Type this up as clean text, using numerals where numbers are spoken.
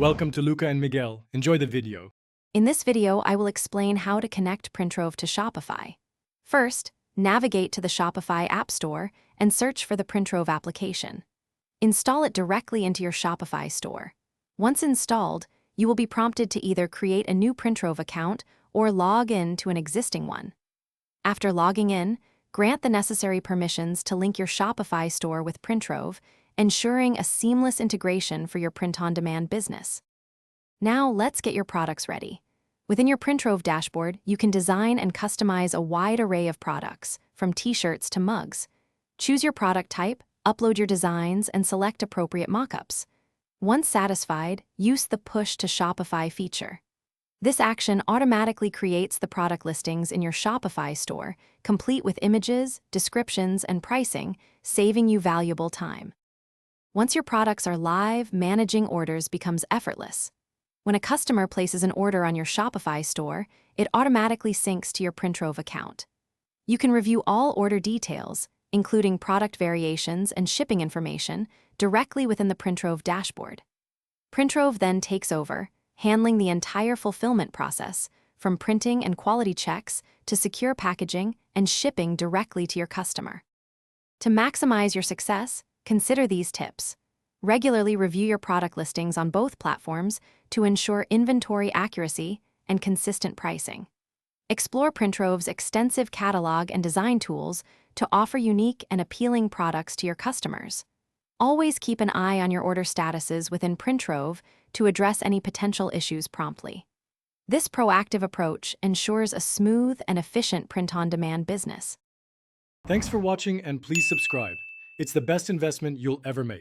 Welcome to Luca and Miguel. Enjoy the video. In this video, I will explain how to connect Printrove to Shopify. First, navigate to the Shopify App Store and search for the Printrove application. Install it directly into your Shopify store. Once installed, you will be prompted to either create a new Printrove account or log in to an existing one. After logging in, grant the necessary permissions to link your Shopify store with Printrove, ensuring a seamless integration for your print-on-demand business. Now let's get your products ready. Within your Printrove dashboard, you can design and customize a wide array of products, from t-shirts to mugs. Choose your product type, upload your designs, and select appropriate mockups. Once satisfied, use the Push to Shopify feature. This action automatically creates the product listings in your Shopify store, complete with images, descriptions, and pricing, saving you valuable time. Once your products are live, managing orders becomes effortless. When a customer places an order on your Shopify store, it automatically syncs to your Printrove account. You can review all order details, including product variations and shipping information, directly within the Printrove dashboard. Printrove then takes over, handling the entire fulfillment process, from printing and quality checks to secure packaging and shipping directly to your customer. To maximize your success, consider these tips. Regularly review your product listings on both platforms to ensure inventory accuracy and consistent pricing. Explore Printrove's extensive catalog and design tools to offer unique and appealing products to your customers. Always keep an eye on your order statuses within Printrove to address any potential issues promptly. This proactive approach ensures a smooth and efficient print-on-demand business. Thanks for watching and please subscribe. It's the best investment you'll ever make.